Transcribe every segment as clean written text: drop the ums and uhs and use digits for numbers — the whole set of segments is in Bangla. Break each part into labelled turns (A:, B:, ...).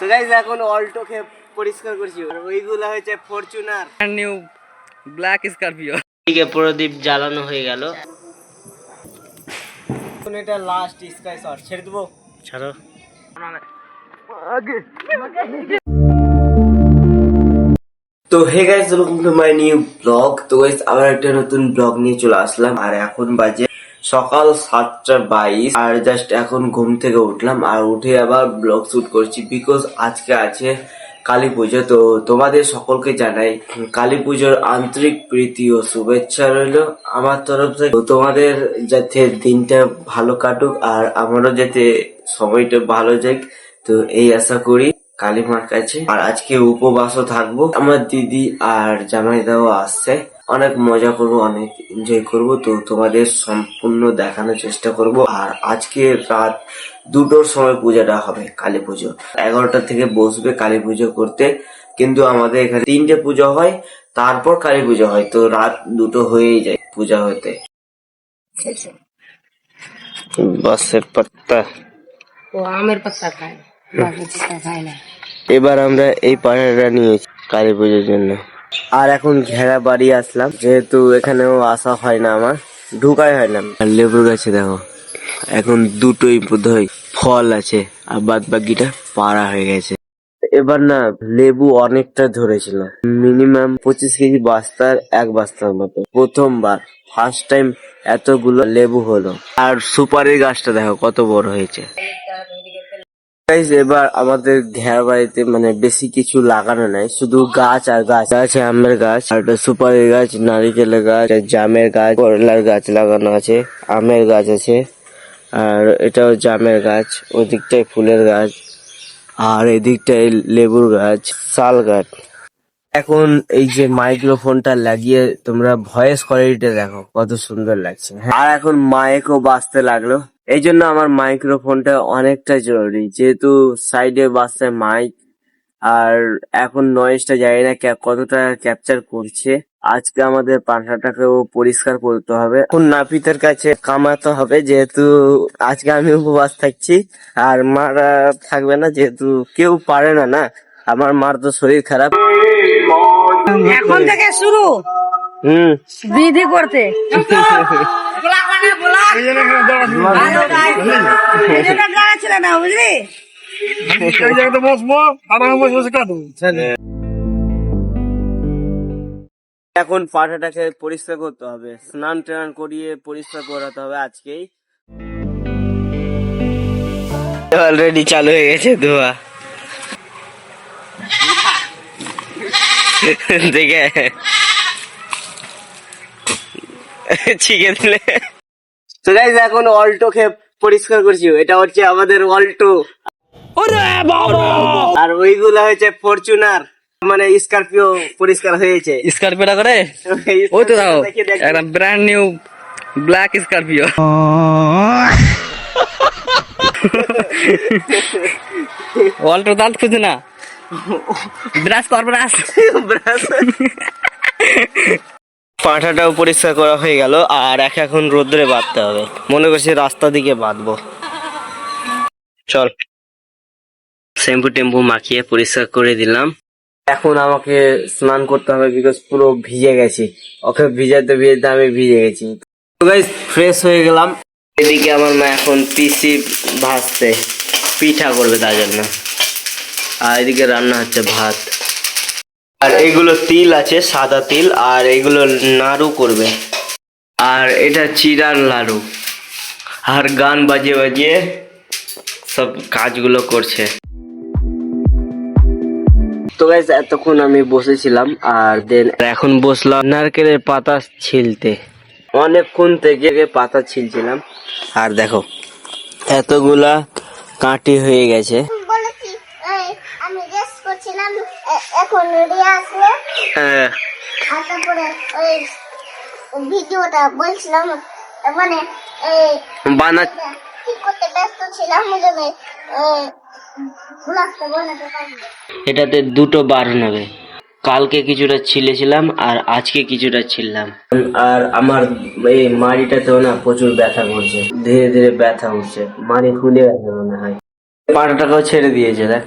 A: তো গাইস এখন অল্টোকে পরিষ্কার করছি, আর ওইগুলো হচ্ছে ফরচুনার
B: নিউ ব্ল্যাক স্করপিও।
A: এদিকে প্রদীপ জ্বালানো হয়ে গেল। এখন এটা লাস্ট স্কাই শট ছেড়ে দেবো। ছাড়ো। তো hey guys, welcome to my new blog. তো গাইস আবার একটা নতুন ব্লগ নিয়ে চলে আসলাম। আর এখন বাজে সকাল 7:22 আর জাস্ট এখন ঘুম থেকে উঠলাম, আর উঠে আবার ব্লগ শুট করছি বিকজ আজকে আছে কালী পুজো। তো তোমাদের সকলকে জানাই কালী পুজোর আন্তরিক প্রীতি ও শুভেচ্ছা রইলো আমার তরফ থেকে। তো তোমাদের যাতে দিনটা ভালো কাটুক আর আমারও যাতে সময়টা ভালো যাক, তো এই আশা করি কালী মার কাছে। আর আজকে উপবাসও থাকবো। আমার দিদি আর জামাইদাও আসছে, অনেক মজা করব, অনেক এনজয় করব। তো তোমাদের সম্পূর্ণ দেখানোর চেষ্টা করব। আর আজকে রাত 2টোর সময় পূজাটা হবে, কালী পুজো 11টা থেকে বসবে কালী পুজো করতে। কিন্তু আমাদের এখানে 3টে পুজো হয়, তারপর কালী পুজো হয়। তো রাত 2টো হয়েই যায় পূজা হতে। বাসের পাত্তা
C: ও আমের পাতা খায়, বাসের পাতা খায় না।
A: এবার আমরা এই পাড়াটা নিয়েছি কালী পুজোর জন্য। আর এখন ঘেরা বাড়ি আসলাম, যেহেতু এখানেও আসা হয় না, আমার ঢুকাই হয় না। আর লেবুর গাছে দেখো এখন 2টোই বোধহয় ফল আছে, আর বাদ বাকিটা পাড়া হয়ে গেছে। এবার না লেবু অনেকটা ধরেছিল, মিনিমাম 25 কেজি বস্তার 1 বস্তার মতো। প্রথমবার ফার্স্ট টাইম এতগুলো লেবু হলো। আর সুপারির গাছটা দেখো কত বড় হয়েছে। এবার আমাদের ঘেরা বাড়িতে মানে বেশি কিছু লাগানো নাই, শুধু গাছ আর গাছ আছে। আমের গাছ, আর একটা সুপারি গাছ, নারিকেলের গাছ, জামের গাছ, করলার গাছ লাগানো আছে, আমের গাছ আছে, আর এটাও জামের গাছ, ওদিকটায় ফুলের গাছ, আর এদিকটায় লেবুর গাছ, শাল গাছ। এখন এই যে মাইক্রোফোনটা লাগিয়ে তোমরা ভয়েস কোয়ালিটিটা দেখো কত সুন্দর লাগছে। আর এখন মাইকও বাজতে লাগলো, এই জন্য আমার মাইক্রোফোনটা অনেকটা জরুরি, যেহেতু সাইডে বাজছে মাইক। আর এখন নয়েজটা জানি না কতটা ক্যাপচার করছে। আজকে আমাদের পাখাটাকেও পরিষ্কার করতে হবে, এখন নাপিতের কাছে কামাতে হবে, যেহেতু আজকে আমি উপবাস থাকছি আর মারা থাকবে না, যেহেতু কেউ পারে না না। আমার মার তো শরীর খারাপ।
C: এখন থেকে শুরু বিধি করতে। ছিল না বুঝলি,
A: এখন পাঠাটাকে পরিষ্কার করতে হবে, স্নান টান করিয়ে পরিষ্কার করাতে হবে আজকেই। অলরেডি চালু হয়ে গেছে ধোয়া, দেখে ছিকে দিলে। তো গাইস এখন অল্টোকে পরিষ্কার করছি, এটা হচ্ছে আমাদের অল্টো, আর ওইগুলা হচ্ছে ফরচুনার মানে স্করপিও পরিষ্কার হয়েছে।
B: স্করপিওটা করে ওই তো দাও একটা brand new black Scorpio. Alto দাঁত খুঁজে না, ব্রাশ কর ব্রাশ।
A: পাঁঠাটাও পরিষ্কার করা হয়ে গেল, আর এখন রোদ্রে বাঁধতে হবে। মনে করছি রাস্তা দিকে বাঁধবো, চল। শ্যাম্পু টেম্পু মাখিয়ে পরিষ্কার করে দিলাম। এখন আমাকে স্নান করতে হবে, বিকজ পুরো ভিজে গেছি। ওকে ভিজাতে ভিজাতে আমি ভিজে গেছি। তো গাইস ফ্রেশ হয়ে গেলাম। এদিকে আমার মা এখন পিসি ভাজতে, পিঠা করবে তার জন্য। আর এদিকে রান্না হচ্ছে ভাত। আর এগুলো তিল আছে, সাদা তিল, আর এগুলো নাড়ু করবে। আর এটা চিড়ার লাড়ু। আর গান বাজিয়ে বাজিয়ে সব কাজগুলো করছে। তো গাইস এতক্ষণ আমি বসেছিলাম, আর দেন এখন বসলাম নারকেলের পাতা ছিলতে। অনেকক্ষণ থেকে পাতা ছিলছিলাম, আর দেখো এতগুলা কাঁটি হয়ে গেছে।
D: আমি রেস্ট করছিলাম, এখন রিয়া আসলো।
A: হ্যাঁ,
D: আর তারপরে ওই ভিডিওটা বলছিলাম, মানে
A: বানা
D: ঠিক করতে ব্যস্ত ছিলাম, ওজন্য ব্লগটা বানাতে পারিনি।
A: এটাতে 2টো বার নেবে। কালকে কিছুটা ছিলেছিলাম আর আজকে কিছুটা ছিললাম। আর আমার এই মাড়িটাতেও না প্রচুর ব্যথা করছে, ধীরে ধীরে ব্যথা উঠছে, মাড়ি ফুলে গেছে মনে হয়। পাটাটাকেও ছেড়ে দিয়েছে দেখ।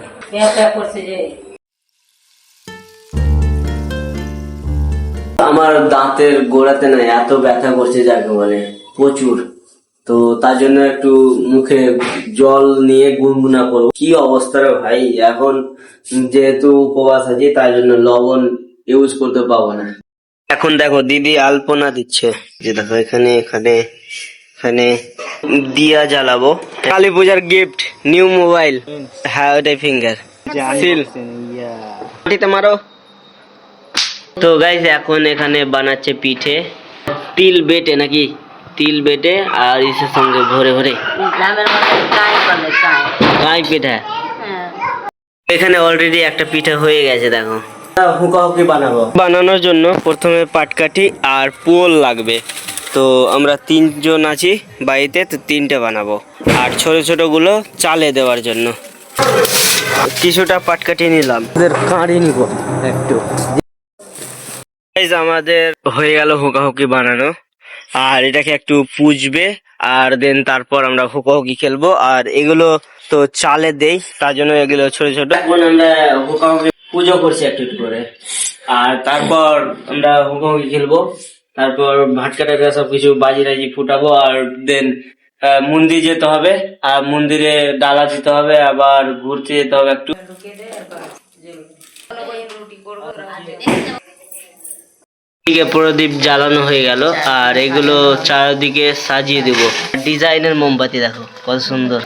A: আমার দাঁতের গোড়াতে না এত ব্যথা করছে যাকে বলে প্রচুর, তো তার জন্য একটু মুখে জল নিয়ে গুনগুনা করবো। কি অবস্থা রে ভাই, এখন যেহেতু উপবাস আছি তাই জন্য লবণ ইউজ করতে পাবো না। এখন দেখো দিদি আলপনা দিচ্ছে, যে দেখো এখানে এখানে এখানে দিয়া জ্বালাবো। কালী পূজার গিফট নিউ মোবাইল, হ্যাঁ ওটাই ফিঙ্গার সিল মাটিতে মারো। তো গাইস এখন এখানে বানাচ্ছে পিঠে, তিল বেটে নাকি তিল বেটে আর ইসের সঙ্গে ভরে ভরে কাই পিঠা। এখানে অলরেডি একটা পিঠা হয়ে গেছে দেখো। হুকা হুকি বানাবো, বানানোর জন্য প্রথমে পাটকাঠি আর পোল লাগবে। তো আমরা 3 জন আছি বাড়িতে, তো 3টে বানাবো। আর ছোট ছোট গুলো চালে দেওয়ার জন্য কিছুটা পাটকাঠি নিলাম, কাঁড়ি নিব একটু। আমাদের হয়ে গেল হুকাহুকি বানানো, আর এটাকে একটু পুজবে আর দেন তারপর আমরা হুকাহুকি খেলবো। আর এগুলো তো চালে দেই, তার জন্য এগুলো ছোট ছোট। এখন আমরা হুকাহুকি পুজো করছি একটু একটু করে, আর তারপর আমরা হুকাহুকি খেলবো। তারপর ভাটকাটা সবকিছু বাজি টাজি ফুটাবো, আর দেন মন্দির যেতে হবে, আর মন্দিরে ডালা দিতে হবে, আবার ঘুরতে যেতে হবে একটু। প্রদীপ জ্বালানো হয়ে গেল, আর এগুলো চারিদিকে সাজিয়ে দেব। ডিজাইনের মোমবাতি দেখো কত সুন্দর।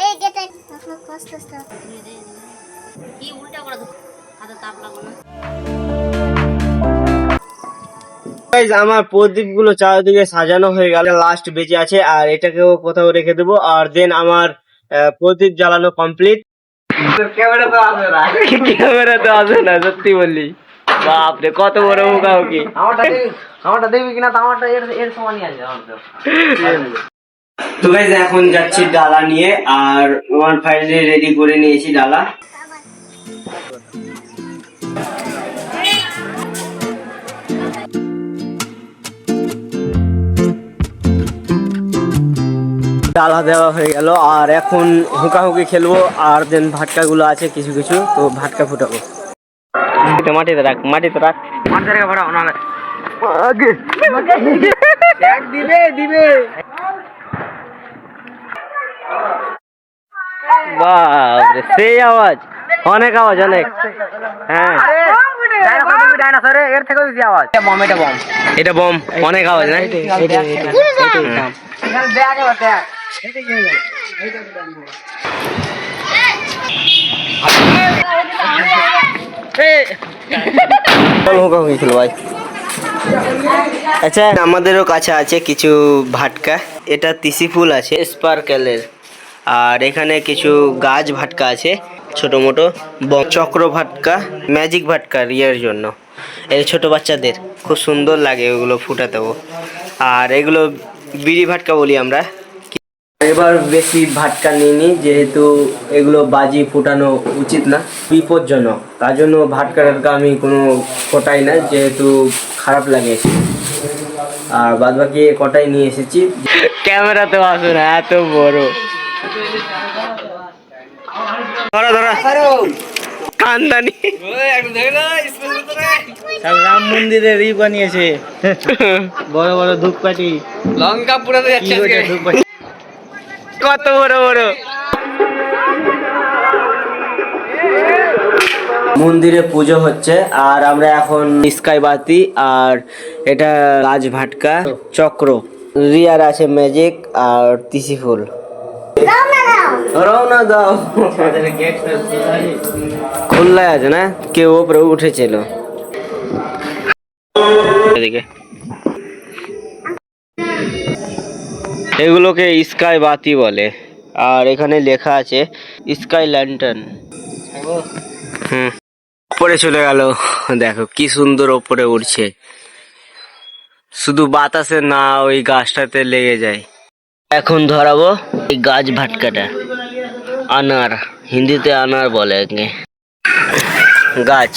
D: এই গেটে কষ্ট কি উল্টা করে হাতে তাপ লাগলো না।
A: আমার প্রদীপ গুলো চারিদিকে সাজানো হয়ে গেল, লাস্ট বেঁচে আছে, আর এটাকেও কোথাও রেখে দেবো। আর দেন আমার প্রদীপ জ্বালানো কমপ্লিট। ক্যামেরা তো আসে না, সত্যি বললি। বাপরে কত বড় হুকাহুকি।
B: আমারটা দেখবি কিনা, তো আমারটা এর সমানই আছে।
A: তো গাইস এখন যাচ্ছি ডালা নিয়ে, আর আমার ফাইনালি রেডি করে নিয়েছি ডালা। ডালা দেওয়া হয়ে গেল, আর এখন হুকাহুকি খেলবো। আর দেন ভাটকা গুলো আছে কিছু কিছু, তো ভাটকা ফুটাবো। মাটিতে রাখ, মাটিতে রাখ,
B: মাঠে রেখে ভরাও নাহলে দিবে।
A: বাপরে সেই আওয়াজ, অনেক আওয়াজ অনেক। হ্যাঁ
B: এর থেকেও বেশি আওয়াজ। বম, এটা বম,
A: এটা বম, অনেক আওয়াজ না? আচ্ছা আমাদেরও কাছে আছে কিছু ভাটকা, এটা তিসি ফুল আছে স্পার্কেলের, আর এখানে কিছু গাছ ভাটকা আছে ছোট মোটো, চক্র ভাটকা, ম্যাজিক ভাটকা রিয়ার জন্য, এই ছোট বাচ্চাদের খুব সুন্দর লাগে ওগুলো ফুটাতেও। আর এগুলো বিড়ি ভাটকা বলি আমরা। এবার বেশি ভাটকা নিইনি, যেহেতু এগুলো বাজি ফুটানো উচিত না, বিপজ্জনক, তার জন্য ভাটকা টাটকা আমি কোনো কটাই না, যেহেতু খারাপ লাগে। আর বাদ বাকি কটাই নিয়ে এসেছি। ক্যামেরাতেও আসো না, এত বড়। ধরা ধরা কান্দানি
B: রাম মন্দিরের ই বানিয়েছে, বড় বড় ধূপকাঠি, লঙ্কা পুরাতে যাচ্ছে ধূপকাঠি,
A: কত বড় বড়। মন্দিরে পুজো হচ্ছে, আর আমরা এখন স্কাই বাতি, আর এটা গাছ ভাটকা, চক্র, রিয়ার আছে ম্যাজিক, আর তিসি ফুল। রওনা দাও, খোলাই আছে না, কেউ ওপরে উঠেছিল। এদিকে এগুলোকে স্কাই বাতি বলে, আর এখানে লেখা আছে স্কাই ল্যান্টার্ন। উপরে চলে গেল, দেখো কি সুন্দর ওপরে উঠছে, শুধু বাতাসে না ওই গাছটাতে লেগে যায়। এখন ধরাবো এই গাছ ভাটকাটা, আনার, হিন্দিতে আনার বলে একে। গাছ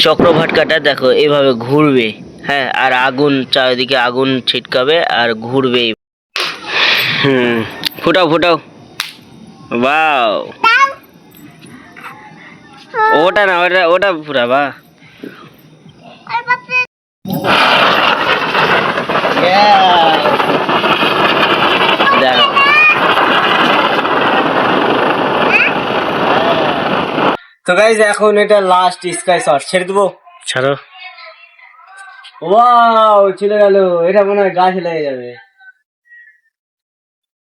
A: চক্র ভাটকাটা দেখো এভাবে ঘুরবে, হ্যাঁ, আর আগুন চারিদিকে আগুন ছিটকাবে আর ঘুরবে। ফুটাও ফুটাও, বাও, ওটা না, ওটা ওটা ফুটাবা। দেখো
B: তো গাইজ এখন এটা লাস্ট স্কাই শট, ছেড়ে দেবো।
A: ছাড়ো।
B: ওয়াও, চলে গেল। এটা মনে হয় গাছ লেগে যাবে।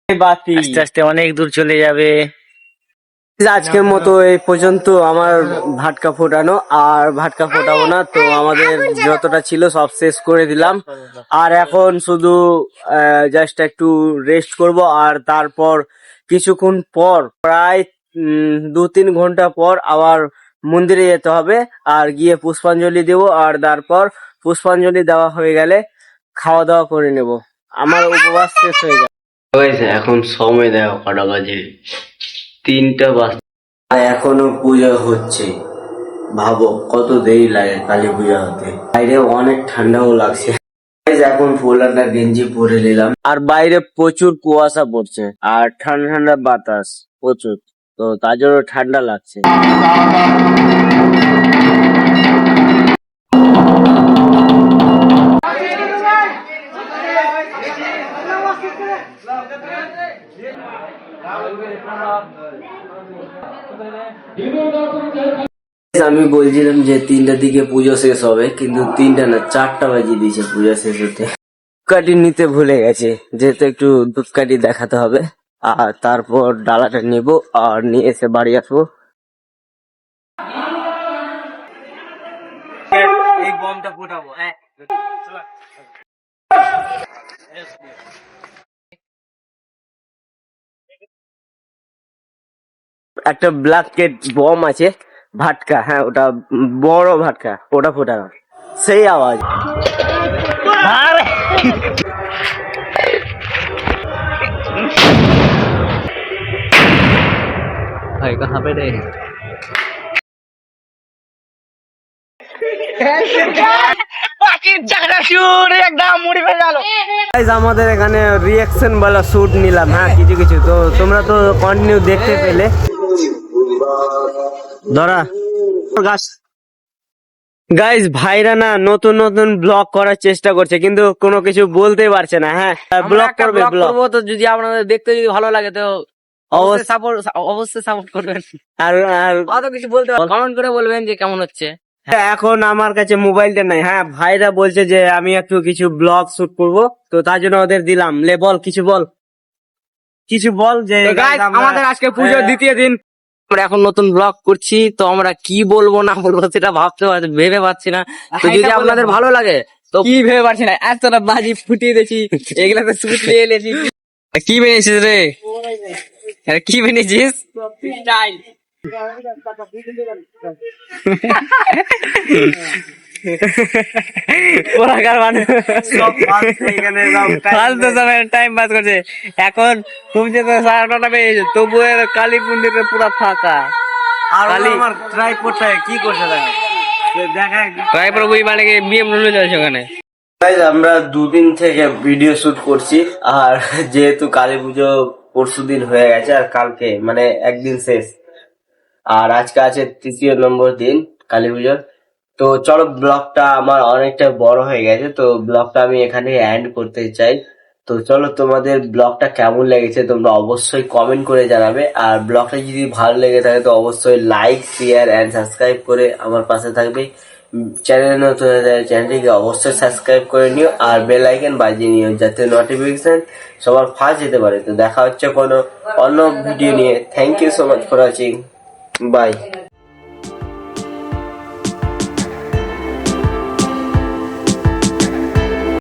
B: বাতি
A: আস্তে আস্তে অনেক দূর চলে যাবে।
B: আজকের মতো এই পর্যন্ত আমার ভাটকা ফোটানো, আর ভাটকা ফোটাবো না। তো আমাদের যতটা ছিল সব শেষ করে দিলাম, আর এখন শুধু জাস্ট একটু রেস্ট করব। আর তারপর কিছুক্ষণ পর, প্রায় 2-3 ঘন্টা পর আবার মন্দিরে যেতে হবে, আর গিয়ে পুষ্পাঞ্জলি দেবো। আর তারপর পুষ্পাঞ্জলি দেওয়া হয়ে গেলে খাওয়া দাওয়া করে নেব। আমার উপবাস শেষ হয়ে যাবে।
A: এখন সময় দেখো কটা বাজে, 3টা বাজে, এখনো পূজা হচ্ছে। ভাবো কত দেরি লাগে কালী পূজা হতে। বাইরে অনেক ঠান্ডাও লাগছে। এখন ফুল একটা গেঞ্জি পরে নিলাম,
B: আর বাইরে প্রচুর কুয়াশা পড়ছে, আর ঠান্ডা ঠান্ডা বাতাস প্রচুর, তো তার জন্য ঠান্ডা লাগছে।
A: আমি বলছিলাম যে 3টার দিকে পুজো শেষ হবে, কিন্তু 3টা না 4টা বাজিয়ে দিয়েছে পূজা শেষ হতে।
B: ধূপকাঠি নিতে ভুলে গেছে, যেহেতু একটু ধূপকাঠি দেখাতে হবে। আর তারপর ডালাটা নেব, আর নিয়ে এসে বাড়ি আসবো। এই বমটা ফুটাবো। একটা ব্ল্যাক কেট বম আছে, ভাটকা, হ্যাঁ ওটা বড় ভাটকা, ওটা ফোটানো সেই আওয়াজ। ভাই কাহা পে রে? আমাদের এখানে রিয়াকশন वाला শুট নিলাম, হ্যাঁ কিছু কিছু, তো তোমরা তো কন্টিনিউ দেখতে পেলে। ধরা গাইজ, ভাইরা না নতুন নতুন ব্লগ করার চেষ্টা করছে, কিন্তু কোনো কিছু বলতে পারছে না। হ্যাঁ ব্লগ করবে, ব্লগ তো যদি আপনাদের দেখতে যদি ভালো লাগে তো অবশ্যই সাপোর্ট করবেন। আর কত কিছু বলতে কমেন্ট করে বলবেন যে কেমন হচ্ছে। এখন আমার কাছে মোবাইলটা নাই। হ্যাঁ ভাইরা বলছে যে আমি একটু কিছু ব্লগ শুট করব, তো তার জন্য ওদের দিলাম। লে বল, কিছু বল, কিছু বল। যে আমাদের আজকে পুজোর দ্বিতীয় দিন, আমরা এখন নতুন ব্লগ করছি, তো আমরা কি বলবো না বলবো সেটা ভেবে পাচ্ছি না। তো যদি আপনাদের ভালো লাগে তো কি ভেবে পাচ্ছি না, এতটা বাজি ফুটিয়ে দিয়েছি, এগুলাতে শুট নিয়ে এলেছি। কি বেনিয়েছিস রে? কি বেনিয়েছিস? টাইম পাস করছে। এখন ঘুমছে তো 9:30 বেজে, তবু কালী মন্দিরে পুরো ফাঁকা। কি করছে ওখানে?
A: আমরা 2 দিন থেকে ভিডিও শুট করছি, আর যেহেতু কালী পুজো পরশুদিন হয়ে গেছে, আর কালকে মানে একদিন শেষ, আর আজকে আছে 3য় নম্বর দিন কালী পুজোর। তো চলো, ব্লগটা আমার অনেকটা বড় হয়ে গেছে, তো ব্লগটা আমি এখানে এন্ড করতে চাই। তো চলো, তোমাদের ব্লগটা কেমন লেগেছে তোমরা অবশ্যই কমেন্ট করে জানাবে। আর ব্লগটা যদি ভালো লেগে থাকে তো অবশ্যই লাইক, শেয়ার এন্ড সাবস্ক্রাইব করে আমার পাশে থাকবে। চ্যানেল নতুন হয়ে যায়, চ্যানেলটিকে অবশ্যই সাবস্ক্রাইব করে নিও, আর বেল আইকন বাজিয়ে নিও, যাতে নোটিফিকেশন সবার ফার্স্ট যেতে পারে। তো দেখা হচ্ছে কোনো অন্য ভিডিও নিয়ে। Thank you so much for watching, by.